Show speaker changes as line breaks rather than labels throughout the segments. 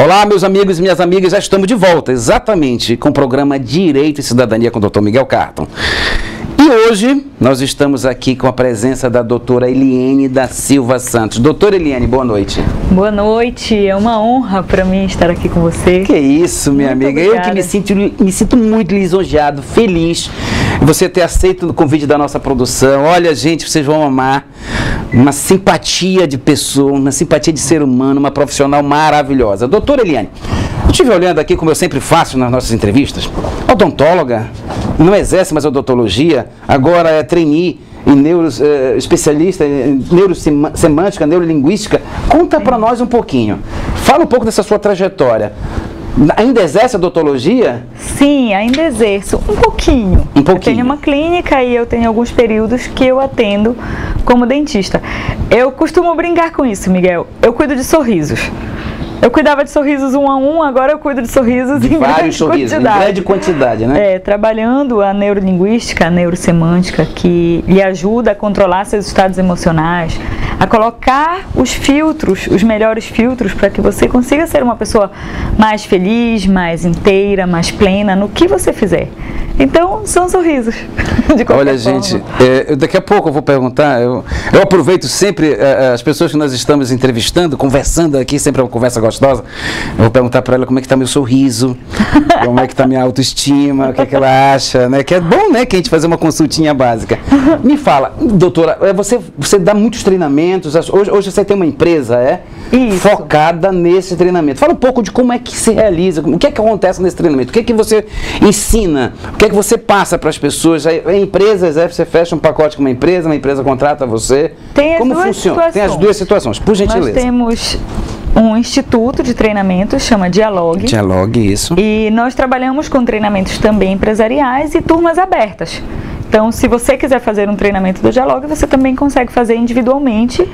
Olá, meus amigos e minhas amigas, já estamos de volta, exatamente, com o programa Direito e Cidadania com o Dr. Miguel Carton. E hoje nós estamos aqui com a presença da doutora Eliene da Silva Santos. Doutora Eliene, boa noite.
Boa noite, é uma honra para mim estar aqui com você.
Que isso, minha
muito
amiga.
Obrigada.
Eu que me sinto muito lisonjeado, feliz você ter aceito o convite da nossa produção. Olha, gente, vocês vão amar. Uma simpatia de pessoa, uma simpatia de ser humano, uma profissional maravilhosa. Doutora Eliene, eu estive olhando aqui, como eu sempre faço nas nossas entrevistas, odontóloga, não exerce mais odontologia, agora é trainee em especialista em neurosemântica, neurolinguística. Conta para nós um pouquinho. Fala um pouco dessa sua trajetória. Ainda exerce odontologia?
Sim, ainda exerço. Um pouquinho.
Um pouquinho.
Eu tenho uma clínica e eu tenho alguns períodos que eu atendo como dentista. Eu costumo brincar com isso, Miguel. Eu cuido de sorrisos. Eu cuidava de sorrisos um a um, agora eu cuido de sorrisos em
vários sorrisos, em grande quantidade, né?
Trabalhando a neurolinguística, a neurosemântica, que lhe ajuda a controlar seus estados emocionais, a colocar os filtros, os melhores filtros, para que você consiga ser uma pessoa mais feliz, mais inteira, mais plena no que você fizer. Então, são sorrisos.
Olha, gente, daqui a pouco eu vou perguntar, eu aproveito sempre as pessoas que nós estamos entrevistando, conversando aqui, sempre é uma conversa gostosa, eu vou perguntar para ela como é que está meu sorriso, como é que está minha autoestima, o que é que ela acha, né? Que é bom, né, que a gente fazer uma consultinha básica. Me fala, doutora, você dá muitos treinamentos, hoje você tem uma empresa, focada nesse treinamento. Fala um pouco de como é que se realiza, o que é que acontece nesse treinamento, o que é que você ensina, o que é que você passa para as pessoas, empresas, você fecha um pacote com uma empresa contrata você. Como funciona? Tem as duas situações, por gentileza.
Nós temos um instituto de treinamento, chama Dialogue.
Dialogue, isso.
E nós trabalhamos com treinamentos também empresariais e turmas abertas. Então, se você quiser fazer um treinamento do Dialogue, você também consegue fazer individualmente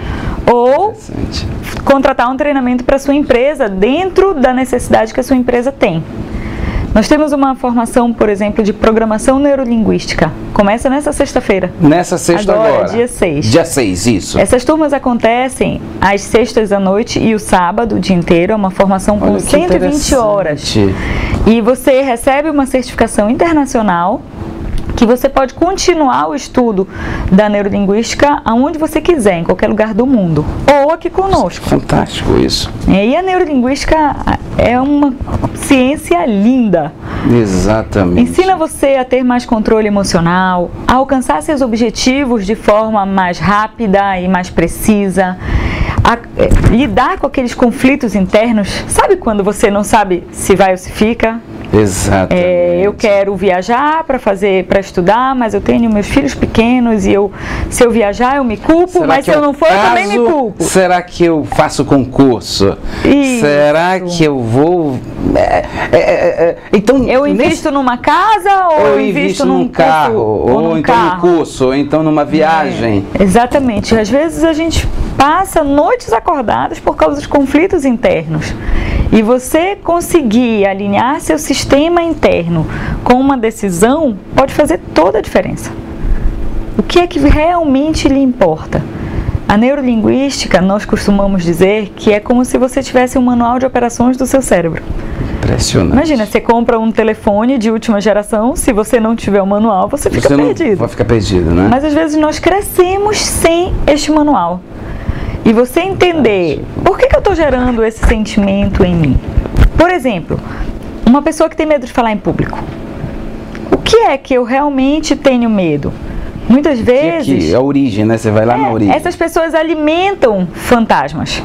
ou contratar um treinamento para a sua empresa dentro da necessidade que a sua empresa tem. Nós temos uma formação, por exemplo, de programação neurolinguística. Começa nessa sexta-feira.
Nessa sexta agora?
Dia 6.
Dia 6, isso.
Essas turmas acontecem às sextas à noite e o sábado, o dia inteiro. É uma formação com 120 horas. E você recebe uma certificação internacional que você pode continuar o estudo da neurolinguística aonde você quiser, em qualquer lugar do mundo, ou aqui conosco.
Fantástico isso.
E a neurolinguística é uma ciência linda.
Exatamente.
Ensina você a ter mais controle emocional, a alcançar seus objetivos de forma mais rápida e mais precisa, a lidar com aqueles conflitos internos. Sabe quando você não sabe se vai ou se fica?
Exatamente.
Eu quero viajar para estudar, mas eu tenho meus filhos pequenos e se eu viajar eu me culpo, mas se eu não for eu também me culpo.
Será que eu faço concurso?
Isso.
Será que eu vou... Então,
eu invisto numa casa ou eu invisto num
carro? Ou então num curso, ou então numa viagem?
Exatamente. Às vezes a gente passa noites acordadas por causa dos conflitos internos. E você conseguir alinhar seu sistema interno com uma decisão pode fazer toda a diferença. O que é que realmente lhe importa? A neurolinguística, nós costumamos dizer que é como se você tivesse um manual de operações do seu cérebro.
Impressionante.
Imagina, você compra um telefone de última geração, se você não tiver o manual, você fica perdido.
Vai ficar perdido, né?
Mas às vezes nós crescemos sem este manual. E você entender por que eu estou gerando esse sentimento em mim. Por exemplo, uma pessoa que tem medo de falar em público. O que é que eu realmente tenho medo? Muitas vezes...
a origem, né? Você vai lá na origem.
Essas pessoas alimentam fantasmas.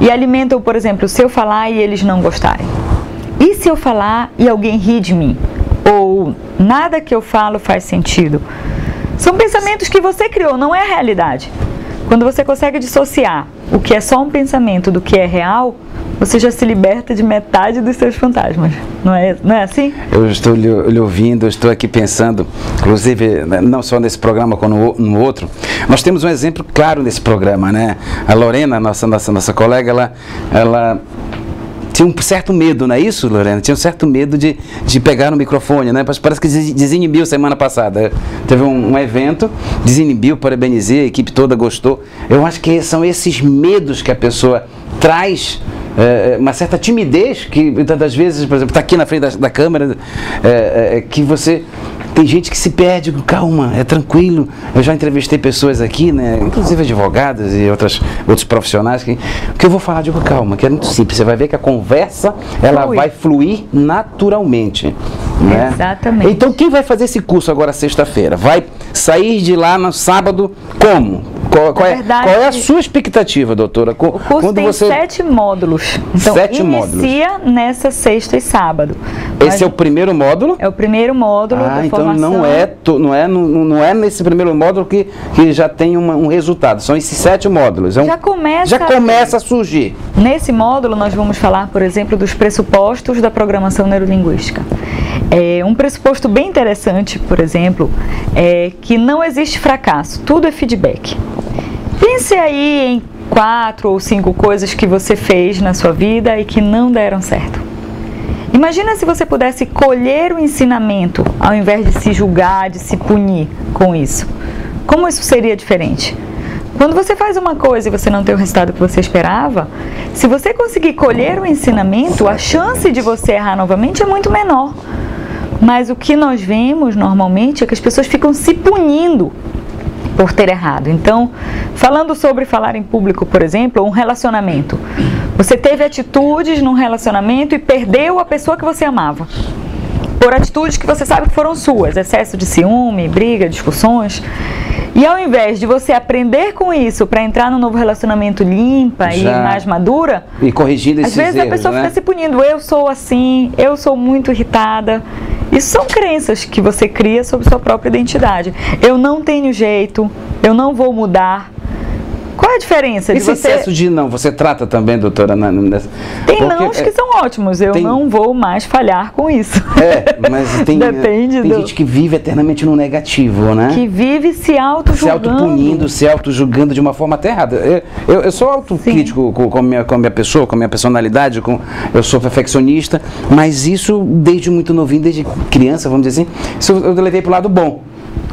E alimentam, por exemplo, se eu falar e eles não gostarem. E se eu falar e alguém rir de mim? Ou nada que eu falo faz sentido? São pensamentos que você criou, não é a realidade. Quando você consegue dissociar o que é só um pensamento do que é real, você já se liberta de metade dos seus fantasmas. Não é assim? Eu
estou lhe ouvindo, eu estou aqui pensando, inclusive, não só nesse programa como no outro, nós temos um exemplo claro nesse programa, né? A Lorena, nossa colega, ela tinha um certo medo, não é isso, Lorena? Tinha um certo medo de pegar no microfone, né? Parece que desinibiu semana passada. Teve um evento, desinibiu, parabenizei, a equipe toda gostou. Eu acho que são esses medos que a pessoa traz uma certa timidez, que muitas das vezes, por exemplo, está aqui na frente da câmera, que você... Tem gente que se perde, calma, é tranquilo. Eu já entrevistei pessoas aqui, né, inclusive advogados e outros profissionais, que eu vou falar, digo, calma, que é muito simples. Você vai ver que a conversa, ela vai fluir naturalmente. Né?
Exatamente.
Então, quem vai fazer esse curso agora sexta-feira? Vai sair de lá no sábado como? Qual é a sua expectativa, doutora?
O curso tem 7 módulos. Então,
7 módulos.
Inicia nessa sexta e sábado.
Esse é o primeiro módulo?
É o primeiro módulo da
então
formação.
não é nesse primeiro módulo que já tem um resultado. São esses 7 módulos.
Já
começa a surgir.
Nesse módulo, nós vamos falar, por exemplo, dos pressupostos da programação neurolinguística. Um pressuposto bem interessante, por exemplo, é que não existe fracasso, tudo é feedback. Pense aí em 4 ou 5 coisas que você fez na sua vida e que não deram certo. Imagina se você pudesse colher o ensinamento ao invés de se julgar, de se punir com isso. Como isso seria diferente? Quando você faz uma coisa e você não tem o resultado que você esperava, se você conseguir colher o ensinamento, a chance de você errar novamente é muito menor. Mas o que nós vemos normalmente é que as pessoas ficam se punindo por ter errado. Então, falando sobre falar em público, por exemplo, um relacionamento. Você teve atitudes num relacionamento e perdeu a pessoa que você amava. Por atitudes que você sabe que foram suas, excesso de ciúme, briga, discussões. E ao invés de você aprender com isso para entrar num novo relacionamento limpa e mais madura,
e corrigindo esses erros,
às vezes a pessoa fica se punindo. Eu sou assim, eu sou muito irritada. Isso são crenças que você cria sobre sua própria identidade. Eu não tenho jeito, eu não vou mudar. Qual é a diferença?
Esse excesso de não, você trata também, doutora?
Tem nãos que são ótimos, eu não vou mais falhar com isso.
Mas tem gente que vive eternamente no negativo, né?
Que vive se auto-julgando.
Se auto-punindo, se auto-julgando de uma forma até errada. Eu sou autocrítico com a minha pessoa, com a minha personalidade, eu sou perfeccionista, mas isso desde muito novinho, desde criança, vamos dizer assim, isso eu levei para o lado bom.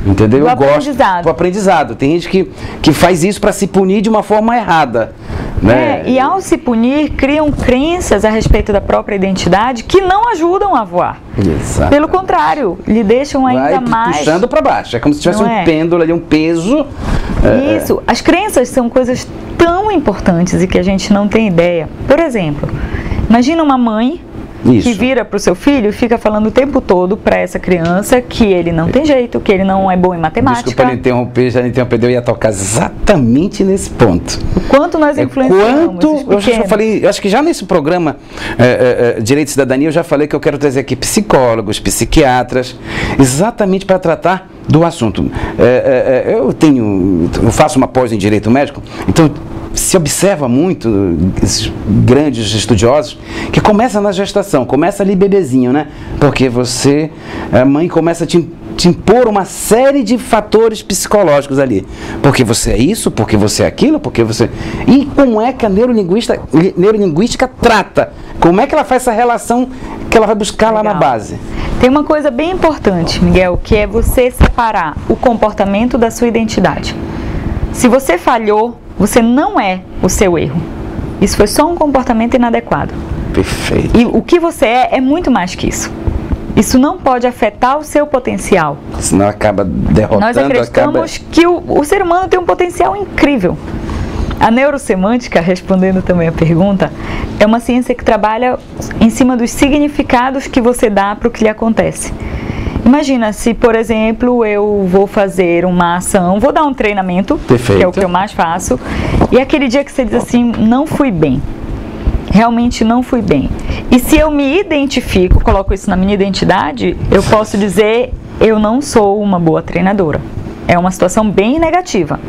Entendeu? Eu gosto do aprendizado. Tem gente que faz isso para se punir de uma forma errada. Né?
E ao se punir, criam crenças a respeito da própria identidade que não ajudam a voar.
Exato.
Pelo contrário, lhe deixam ainda mais...
puxando para baixo. É como se tivesse um pêndulo ali, um peso.
Isso. As crenças são coisas tão importantes e que a gente não tem ideia. Por exemplo, imagina uma mãe que vira para o seu filho e fica falando o tempo todo para essa criança que ele não tem jeito, que ele não é bom em matemática.
Desculpa interromper, já interrompeu, eu ia tocar exatamente nesse ponto.
O quanto nós influenciamos
eu acho que já nesse programa Direito e Cidadania eu já falei que eu quero trazer aqui psicólogos, psiquiatras, exatamente para tratar do assunto. Eu faço uma pós em Direito Médico, então se observa muito esses grandes estudiosos que começa na gestação, começa ali bebezinho, né? Porque a mãe começa a te impor uma série de fatores psicológicos ali. Porque você é isso, porque você é aquilo, porque você... E como é que a neurolinguística trata? Como é que ela faz essa relação que ela vai buscar lá na base?
Tem uma coisa bem importante, Miguel, que é você separar o comportamento da sua identidade. Se você falhou, você não é o seu erro. Isso foi só um comportamento inadequado.
Perfeito.
E o que você é muito mais que isso. Isso não pode afetar o seu potencial.
Senão acaba derrotando.
Nós acreditamos que o ser humano tem um potencial incrível. A neurosemântica, respondendo também a pergunta, é uma ciência que trabalha em cima dos significados que você dá para o que lhe acontece. Imagina se, por exemplo, eu vou fazer uma ação, vou dar um treinamento,
Perfeito.
Que é o que eu mais faço, e aquele dia que você diz assim, não fui bem, realmente não fui bem. E se eu me identifico, coloco isso na minha identidade, eu posso dizer, eu não sou uma boa treinadora. É uma situação bem negativa.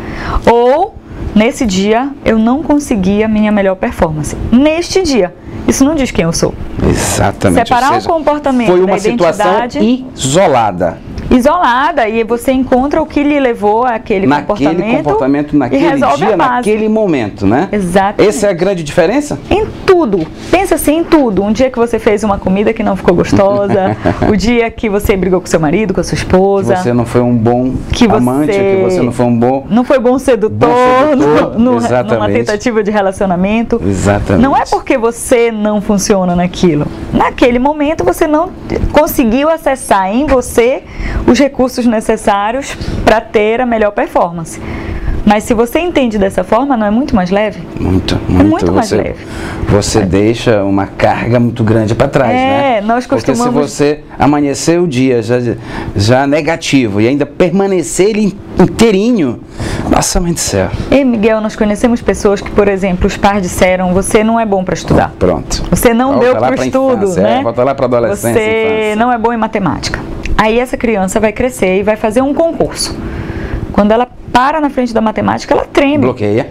Ou, nesse dia, eu não consegui a minha melhor performance. Neste dia. Isso não diz quem eu sou.
Exatamente.
Separar o comportamento
foi
da
uma
identidade...
situação isolada.
isolada, e você encontra o que lhe levou àquele comportamento
naquele dia, naquele momento, né?
Exatamente.
Essa é a grande diferença?
Em tudo. Pensa assim, em tudo. Um dia que você fez uma comida que não ficou gostosa, o dia que você brigou com seu marido, com a sua esposa.
Que você não foi um bom amante, que você não foi um bom...
Não foi bom sedutor, numa tentativa de relacionamento.
Exatamente.
Não é porque você não funciona naquilo. Naquele momento você não conseguiu acessar em você os recursos necessários para ter a melhor performance. Mas se você entende dessa forma, não é muito mais leve?
Muito.
É muito mais leve.
Você deixa uma carga muito grande para trás, né?
Nós costumamos...
Porque se você amanhecer o dia já negativo e ainda permanecer ele inteirinho, nossa mãe do céu.
Ei, Miguel, nós conhecemos pessoas que, por exemplo, os pais disseram, você não é bom para estudar.
Pronto.
Você não deu para o estudo,
infância,
né?
Volta lá para a adolescência.
Você não é bom em matemática. Aí essa criança vai crescer e vai fazer um concurso. Quando ela para na frente da matemática, ela treme.
Bloqueia.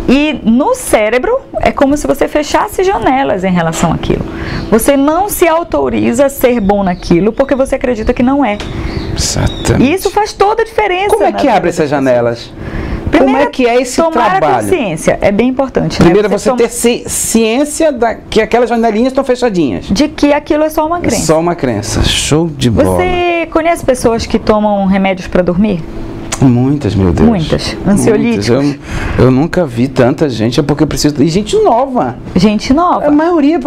E no cérebro é como se você fechasse janelas em relação àquilo. Você não se autoriza a ser bom naquilo porque você acredita que não é.
Exatamente.
E isso faz toda a diferença.
Como é que abre essas janelas?
Primeiro,
como é que é esse
tomar
trabalho?
A consciência é bem importante.
Primeiro você ter ciência que aquelas janelinhas estão fechadinhas.
De que aquilo é só uma crença.
É só uma crença. Show de bola.
Você conhece pessoas que tomam remédios para dormir?
Muitas, meu Deus.
Muitas. Ansiolíticos.
Eu nunca vi tanta gente, é porque eu preciso... E gente nova.
Gente nova.
A maioria...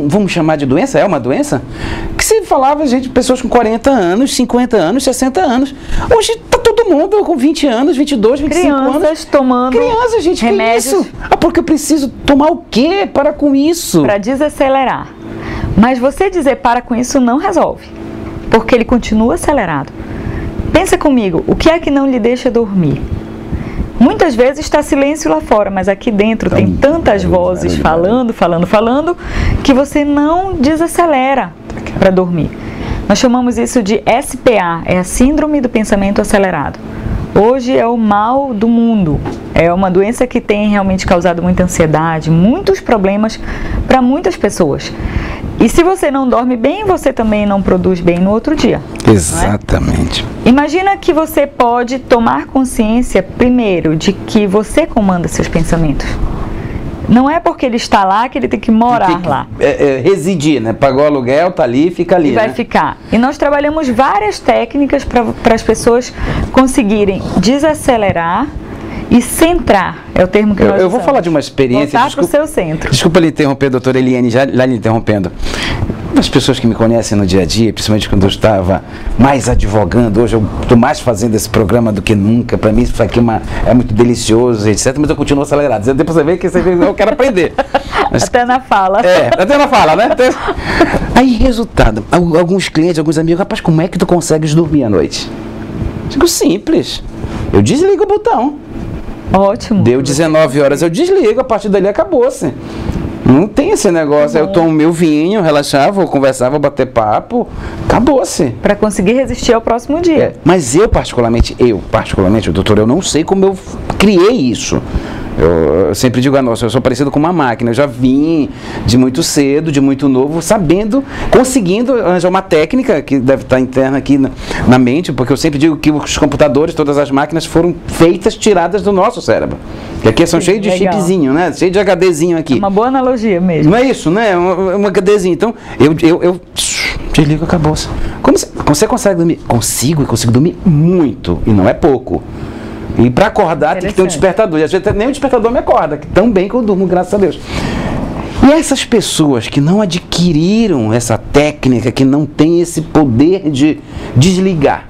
vamos chamar de doença? É uma doença? Que se falava, gente, pessoas com 40 anos, 50 anos, 60 anos. Hoje tá todo mundo com 20 anos, 22, 25 anos.
Crianças tomando
Criança, gente,
remédios.
Que isso? Porque eu preciso tomar o quê para com isso?
Para desacelerar. Mas você dizer para com isso não resolve. Porque ele continua acelerado. Pensa comigo, o que é que não lhe deixa dormir? Muitas vezes está silêncio lá fora, mas aqui dentro tem tantas vozes falando, que você não desacelera para dormir. Nós chamamos isso de SPA, é a Síndrome do Pensamento Acelerado. Hoje é o mal do mundo, é uma doença que tem realmente causado muita ansiedade, muitos problemas para muitas pessoas. E se você não dorme bem, você também não produz bem no outro dia.
Exatamente.
Imagina que você pode tomar consciência, primeiro, de que você comanda seus pensamentos. Não é porque ele está lá que ele tem que morar lá.
Residir, né? Pagou aluguel, tá ali, fica ali.
E vai ficar. E nós trabalhamos várias técnicas para as pessoas conseguirem desacelerar e centrar, é o termo que nós usamos.
Eu vou falar de uma experiência...
Voltar para o seu centro.
Desculpa lhe interromper, doutora Eliane, já lhe interrompendo. As pessoas que me conhecem no dia a dia, principalmente quando eu estava mais advogando, hoje eu estou mais fazendo esse programa do que nunca, para mim isso aqui é muito delicioso, etc, mas eu continuo acelerado. Depois você vê que eu quero aprender. Mas,
até na fala.
Até na fala, né? Aí, resultado, alguns clientes, alguns amigos, rapaz, como é que tu consegues dormir à noite? Digo, simples, eu desligo o botão.
Ótimo.
Deu 19 horas, eu desligo, a partir dali acabou-se. Não tem esse negócio, eu tomo meu vinho, relaxar, vou conversar, vou bater papo, acabou-se.
Para conseguir resistir ao próximo dia.
Mas eu particularmente, doutor, eu não sei como eu criei isso. Eu sempre digo, nossa, eu sou parecido com uma máquina, eu já vim de muito cedo, de muito novo, sabendo, conseguindo arranjar uma técnica que deve estar interna aqui na mente, porque eu sempre digo que os computadores, todas as máquinas foram feitas, tiradas do nosso cérebro. E aqui são cheios de chipzinho, né? Cheio de HDzinho aqui.
É uma boa analogia mesmo.
Não é isso, né? Um HDzinho. Então, eu desligo, acabou. Como você consegue dormir? Consigo dormir muito, e não é pouco. E para acordar tem que ter um despertador. E às vezes nem o despertador me acorda, que tão bem que eu durmo, graças a Deus. E essas pessoas que não adquiriram essa técnica, que não têm esse poder de desligar.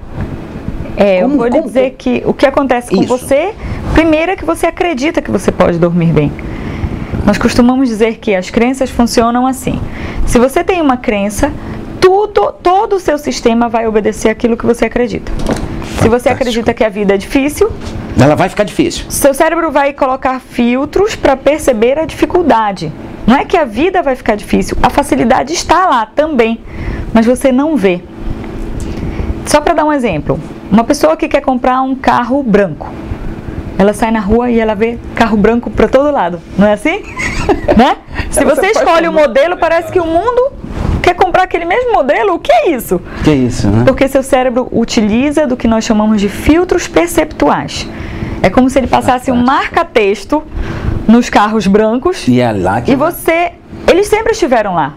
Eu vou lhe dizer que o que acontece com você, primeiro é que você acredita que você pode dormir bem. Nós costumamos dizer que as crenças funcionam assim. Se você tem uma crença, todo o seu sistema vai obedecer aquilo que você acredita. Se você acredita que a vida é difícil,
ela vai ficar difícil.
Seu cérebro vai colocar filtros para perceber a dificuldade. Não é que a vida vai ficar difícil, a facilidade está lá também, mas você não vê. Só para dar um exemplo, uma pessoa que quer comprar um carro branco, ela sai na rua e ela vê carro branco para todo lado, não é assim? Né? Se você escolhe o modelo, parece que o mundo quer comprar aquele mesmo modelo? O que é isso?
Que é isso, né?
Porque seu cérebro utiliza do que nós chamamos de filtros perceptuais. É como se ele passasse um marca-texto nos carros brancos
E é lá que...
e você... Eles sempre estiveram lá.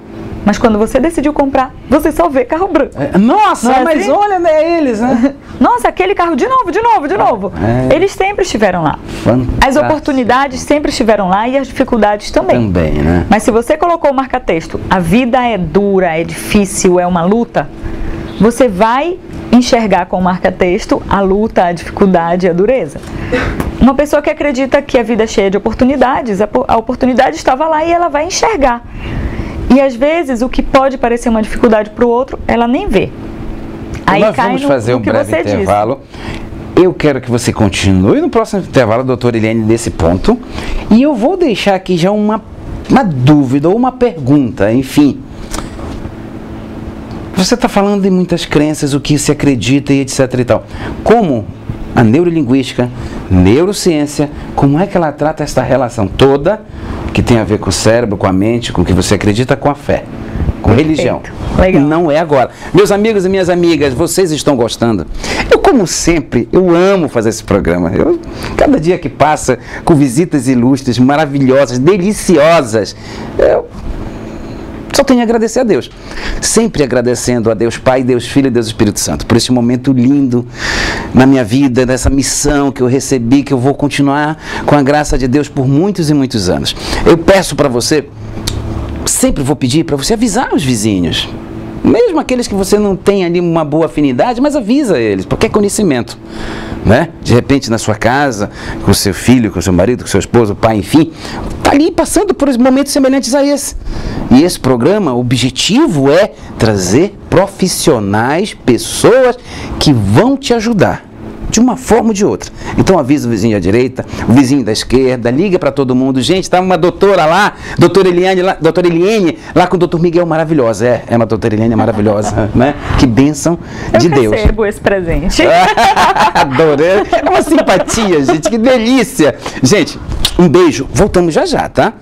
Mas quando você decidiu comprar, você só vê carro branco.
Nossa,
Não é
mas
assim?
olha, né, eles, né?
Nossa, aquele carro de novo. Eles sempre estiveram lá.
Fantástico.
As oportunidades sempre estiveram lá e as dificuldades também.
Também, né?
Mas se você colocou o marca-texto, a vida é dura, é difícil, é uma luta, você vai enxergar com o marca-texto a luta, a dificuldade e a dureza. Uma pessoa que acredita que a vida é cheia de oportunidades, a oportunidade estava lá e ela vai enxergar. E às vezes o que pode parecer uma dificuldade para o outro, ela nem vê. Aí
nós
cai
vamos
no,
fazer
no
um
que
breve
você
intervalo. Eu quero que você continue no próximo intervalo, doutora Eliane, nesse ponto. E eu vou deixar aqui já uma dúvida ou uma pergunta, enfim. Você está falando de muitas crenças, o que se acredita e etc e tal. Como a neurolinguística, neurociência, como é que ela trata essa relação toda que tem a ver com o cérebro, com a mente, com o que você acredita, com a fé, com religião.
Legal.
Não é agora. Meus amigos e minhas amigas, vocês estão gostando? Eu, como sempre, eu amo fazer esse programa. Cada dia que passa, com visitas ilustres, maravilhosas, deliciosas, eu só tenho a agradecer a Deus. Sempre agradecendo a Deus Pai, Deus Filho e Deus Espírito Santo por esse momento lindo na minha vida, nessa missão que eu recebi, que eu vou continuar com a graça de Deus por muitos e muitos anos. Eu peço para você, sempre vou pedir para você avisar os vizinhos. Mesmo aqueles que você não tem ali uma boa afinidade, mas avisa eles, porque é conhecimento, né? De repente na sua casa, com o seu filho, com o seu marido, com o seu esposo, o pai, enfim, está ali passando por momentos semelhantes a esse. E esse programa, o objetivo é trazer profissionais, pessoas que vão te ajudar, de uma forma ou de outra. Então avisa o vizinho da direita, o vizinho da esquerda, liga para todo mundo. Gente, tá uma doutora lá, doutora Eliane, lá com o doutor Miguel, maravilhosa. É uma doutora Eliane maravilhosa, né? Que bênção de Deus.
Eu recebo esse presente.
Adorei. É uma simpatia, gente, que delícia. Gente, um beijo. Voltamos já já, tá?